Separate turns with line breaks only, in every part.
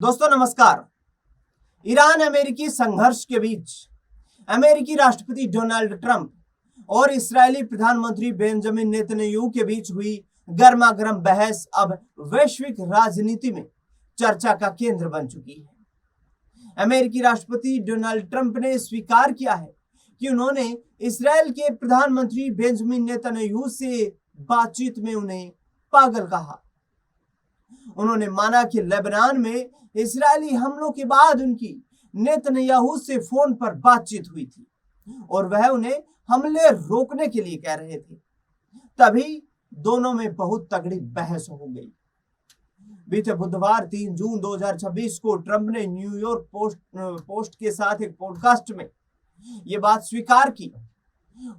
दोस्तों नमस्कार। ईरान अमेरिकी संघर्ष के बीच अमेरिकी राष्ट्रपति डोनाल्ड ट्रंप और इस्राएली प्रधानमंत्री बेंजामिन नेतन्याहू के बीच हुई गर्मागर्म बहस अब वैश्विक राजनीति में चर्चा का केंद्र बन चुकी है। अमेरिकी राष्ट्रपति डोनाल्ड ट्रंप ने स्वीकार किया है कि उन्होंने इस्राएल के प्रधानमंत्री बेंजामिन नेतन्याहू से बातचीत में उन्हें पागल कहा। उन्होंने माना कि लेबनान में इस्राएली हमलों के बाद उनकी नेतन्याहू से फोन पर बातचीत हुई थी और वह उन्हें हमले रोकने के लिए कह रहे थे। तभी दोनों में बहुत तगड़ी बहस हो गई। बीते बुधवार 3 जून 2026 को ट्रंप ने न्यूयॉर्क पोस्ट के साथ एक पॉडकास्ट में ये बात स्वीकार की।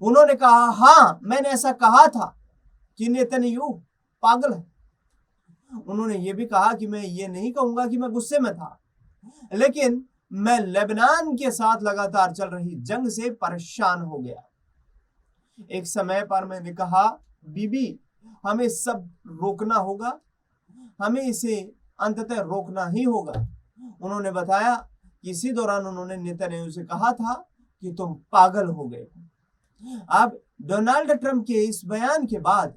उन्होंने कहा, हाँ, मैंने ऐसा कहा था कि नेतन्याहू पागल है। उन्होंने ये भी कहा कि मैं ये नहीं कहूंगा कि मैं गुस्से में था, लेकिन मैं लेबनान के साथ लगातार चल रही जंग से परेशान हो गया। एक समय पर मैंने कहा, बीबी, हमें सब रोकना होगा, हमें इसे अंततः रोकना ही होगा। उन्होंने बताया कि इसी दौरान उन्होंने नेतन्याहू से कहा था कि तुम पागल हो गए। अब डोनाल्ड ट्रंप के इस बयान के बाद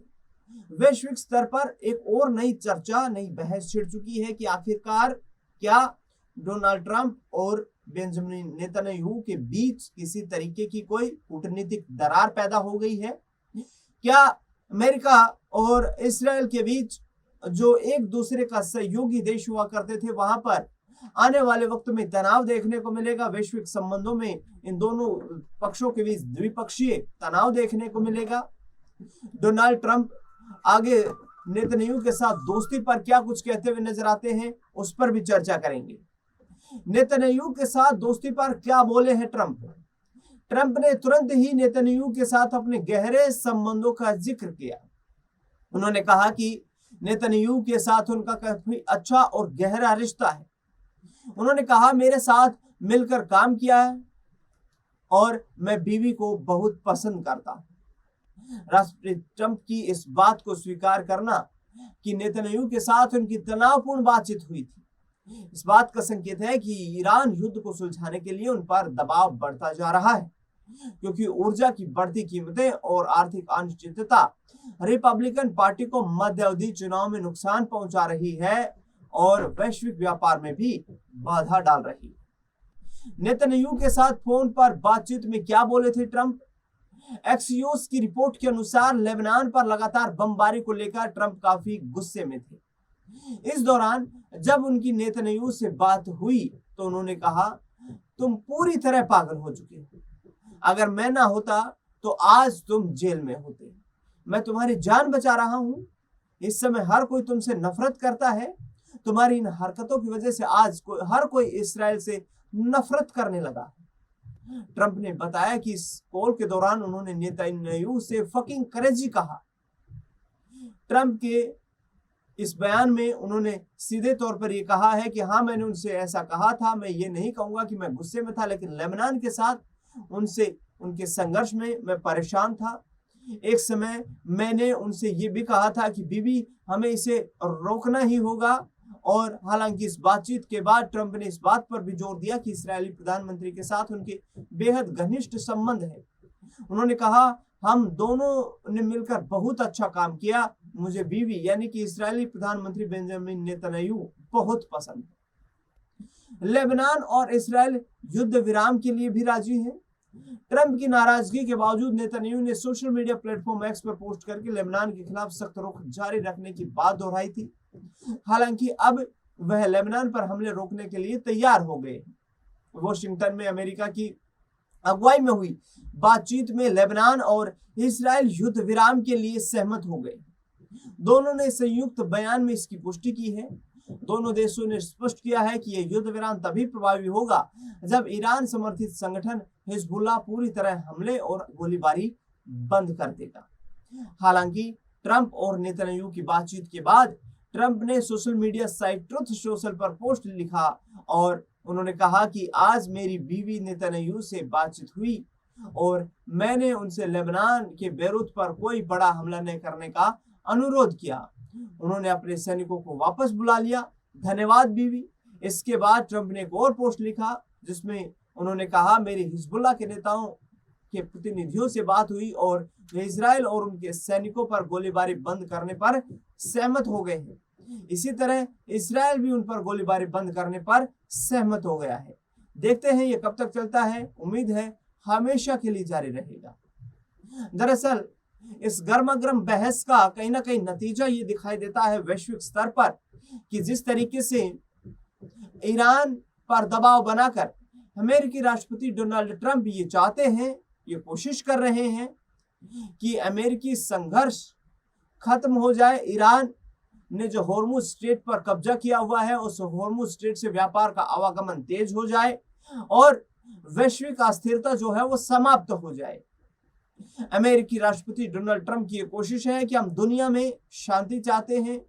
वैश्विक स्तर पर एक और नई चर्चा, नई बहस छिड़ चुकी है कि आखिरकार क्या डोनाल्ड ट्रंप और बेंजामिन नेतन्याहू के बीच किसी तरीके की कोई कूटनीतिक दरार पैदा हो गई है? क्या अमेरिका और इस्राएल के बीच जो एक दूसरे का सहयोगी देश हुआ करते थे, वहां पर आने वाले वक्त में तनाव देखने को मिलेगा? वैश्विक संबंधों में इन दोनों पक्षों के बीच द्विपक्षीय तनाव देखने को मिलेगा? डोनाल्ड ट्रंप आगे नेतन्याहू के साथ दोस्ती पर क्या कुछ कहते हुए नजर आते हैं, उस पर भी चर्चा करेंगे। नेतन्याहू के साथ दोस्ती पर क्या बोले हैं ट्रंप? ट्रंप ने तुरंत ही नेतन्याहू के साथ अपने गहरे संबंधों का जिक्र किया। उन्होंने कहा कि नेतन्याहू के साथ उनका काफी अच्छा और गहरा रिश्ता है। उन्होंने कहा, मेरे साथ मिलकर काम किया है और मैं बीवी को बहुत पसंद करता हूं। राष्ट्रपति ट्रंप की इस बात को स्वीकार करना कि नेतन्याहू के साथ उनकी तनावपूर्ण बातचीत हुई थी, इस बात का संकेत है कि ईरान युद्ध को सुलझाने के लिए उन पर दबाव बढ़ता जा रहा है, क्योंकि ऊर्जा की बढ़ती कीमतें और आर्थिक अनिश्चितता रिपब्लिकन पार्टी को मध्य अवधि चुनाव में नुकसान पहुंचा रही है और वैश्विक व्यापार में भी बाधा डाल रही है। नेतन्याहू के साथ फोन पर बातचीत में क्या बोले थे ट्रंप? एक्सियोस की रिपोर्ट के अनुसार लेबनान पर लगातार बमबारी को लेकर ट्रंप काफी गुस्से में थे। इस दौरान जब उनकी नेतन्याहू से बात हुई तो उन्होंने कहा, तुम पूरी तरह पागल हो चुके हो। अगर मैं ना होता तो आज तुम जेल में होते। मैं तुम्हारी जान बचा रहा हूं। इस समय हर कोई तुमसे नफरत करता है। तुम्हारी इन हरकतों की वजह से आज हर कोई इस्राएल से नफरत करने लगा। ट्रंप ने बताया कि इस कॉल के दौरान उन्होंने नेतन्याहू से फकिंग क्रेजी कहा। ट्रंप के इस बयान में उन्होंने सीधे तौर पर यह कहा है कि हाँ, मैंने उनसे ऐसा कहा था। मैं ये नहीं कहूंगा कि मैं गुस्से में था, लेकिन लेबनान के साथ उनके संघर्ष में मैं परेशान था। एक समय मैंने उनसे ये भी कहा था कि बीबी, हमें इसे रोकना ही होगा। और हालांकि इस बातचीत के बाद ट्रंप ने इस बात पर भी जोर दिया कि इस्राएली प्रधानमंत्री के साथ उनके बेहद घनिष्ठ संबंध है। उन्होंने कहा, हम दोनों ने मिलकर बहुत अच्छा काम किया। मुझे बीवी यानी कि इस्राएली प्रधानमंत्री बेंजामिन नेतन्याहू बहुत पसंद है। लेबनान और इस्राएल युद्ध विराम के लिए भी राजी हैं। ट्रंप की नाराजगी के बावजूद नेतन्याहू ने सोशल मीडिया प्लेटफॉर्म एक्स पर पोस्ट करके लेबनान के खिलाफ सख्त रुख जारी रखने की बात दोहराई थी। हालांकि अब वह लेबनान पर हमले रोकने के लिए तैयार हो गए। वॉशिंगटन में अमेरिका की अगुवाई में हुई बातचीत में लेबनान और इस्राएल युद्ध विराम के लिए सहमत हो गए। दोनों ने संयुक्त बयान में इसकी पुष्टि की है। दोनों देशों ने स्पष्ट किया है कि यह युद्ध विराम तभी प्रभावी होगा जब ईरान समर्थित संगठन हिजबुल्लाह पूरी तरह हमले और गोलीबारी बंद कर देगा। हालांकि ट्रंप और नेतन्याहू की बातचीत के बाद ट्रंप ने social media site truth social पर पोस्ट लिखा और उन्होंने कहा कि आज मेरी बीवी नेतन्याहू से बातचीत हुई और मैंने उनसे लेबनान के बेरूत पर कोई बड़ा हमला नहीं करने का अनुरोध किया। उन्होंने अपने सैनिकों को वापस बुला लिया। धन्यवाद बीवी। इसके बाद ट्रंप ने एक और पोस्ट लिखा जिसमें उन्होंने कहा, मेरी हिजबुल्लाह के नेताओं के प्रतिनिधियों से बात हुई और वे इजराइल और उनके सैनिकों पर गोलीबारी बंद करने पर सहमत हो गए हैं। इसी तरह इजराइल भी उन पर गोलीबारी बंद करने पर सहमत हो गया है। देखते हैं ये कब तक चलता है, उम्मीद है हमेशा के लिए जारी रहेगा। दरअसल इस गर्मागर्म बहस का कहीं ना कहीं नतीजा ये दिखाई देता है वैश्विक स्तर पर कि जिस तरीके से ईरान पर दबाव बनाकर अमेरिकी राष्ट्रपति डोनाल्ड ट्रंप ये चाहते हैं, ये कोशिश कर रहे हैं कि अमेरिकी संघर्ष खत्म हो जाए। ईरान ने जो होर्मुज स्ट्रेट पर कब्जा किया हुआ है, उस होर्मुज स्ट्रेट से व्यापार का आवागमन तेज हो जाए और वैश्विक अस्थिरता जो है वो समाप्त हो जाए। अमेरिकी राष्ट्रपति डोनाल्ड ट्रंप की ये कोशिश है कि हम दुनिया में शांति चाहते हैं।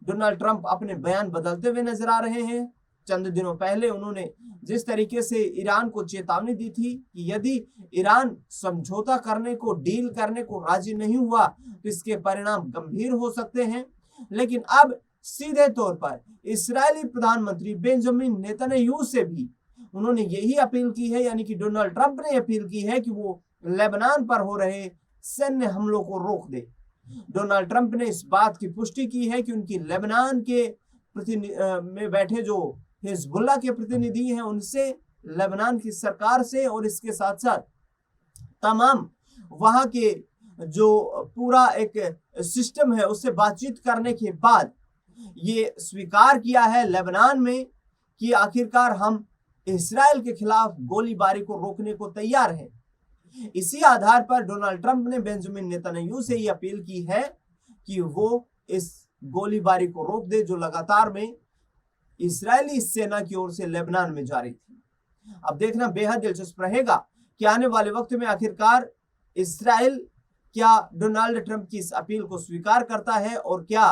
डोनाल्ड ट्रंप अपने बयान बदलते हुए नजर आ रहे हैं। चंद दिनों पहले उन्होंने जिस तरीके से ईरान को चेतावनी दी थी कि यदि ईरान समझौता करने को, डील करने को राजी नहीं हुआ तो इसके परिणाम गंभीर हो सकते हैं, लेकिन अब सीधे तौर पर इस्राएली प्रधानमंत्री बेंजामिन नेतन्याहू से भी उन्होंने यही अपील की है, यानी कि डोनाल्ड ट्रंप ने अपील की है कि वो लेबनान पर हो रहे सैन्य हमलों को रोक दे। डोनाल्ड ट्रंप ने इस बात की पुष्टि की है कि उनकी लेबनान के में बैठे जो हिजबुल्लाह के प्रतिनिधि हैं उनसे, लेबनान की सरकार से और इसके साथ साथ तमाम वहां के जो पूरा एक सिस्टम है उससे बातचीत करने के बाद ये स्वीकार किया है लेबनान में कि आखिरकार हम इस्राएल के खिलाफ गोलीबारी को रोकने को तैयार हैं। इसी आधार पर डोनाल्ड ट्रंप ने बेंजामिन नेतन्याहू से ये अपील की है कि वो इस गोलीबारी को रोक दे जो लगातार में इस्राएली सेना की ओर से लेबनान में जारी थी। अब देखना बेहद दिलचस्प रहेगा कि आने वाले वक्त में आखिरकार इस्राएल क्या डोनाल्ड ट्रंप की इस अपील को स्वीकार करता है और क्या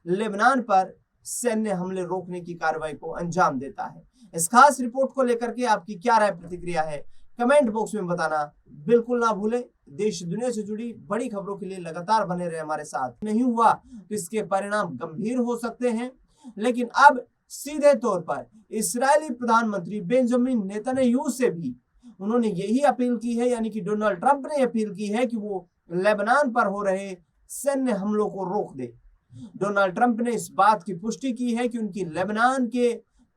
लेबनान पर सैन्य हमले रोकने की कार्रवाई को अंजाम देता है। इस खास रिपोर्ट को लेकर के आपकी क्या राय प्रतिक्रिया है, कमेंट बॉक्स में बताना बिल्कुल ना भूलें। देश दुनिया से जुड़ी बड़ी खबरों के लिए लगातार बने रहे हमारे साथ। नहीं हुआ तो इसके परिणाम गंभीर हो सकते हैं, लेकिन अब सीधे तौर पर इस्राएली प्रधानमंत्री बेंजामिन नेतन्याहू से भी उन्होंने यही अपील की है, यानी कि डोनाल्ड ट्रंप ने अपील की है कि वो लेबनान पर हो रहे सैन्य हमलों को रोक दे। डोनाल्ड ट्रंप ने इस बात की पुष्टि की है कि उनकी लेबनान के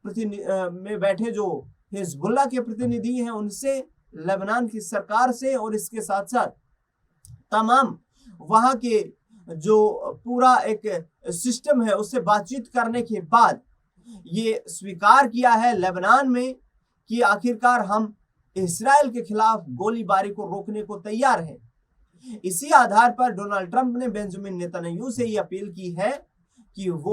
में बैठे जो हिजबुल्लाह के प्रतिनिधि हैं उनसे, लेबनान की सरकार से और इसके साथ साथ तमाम वहां के जो पूरा एक सिस्टम है उससे बातचीत करने के बाद ये स्वीकार किया है लेबनान में कि आखिरकार हम इस्राएल के खिलाफ गोलीबारी को रोकने को तैयार हैं। इसी आधार पर डोनाल्ड ट्रंप ने बेंजामिन नेतन्याहू से ये अपील की है कि वो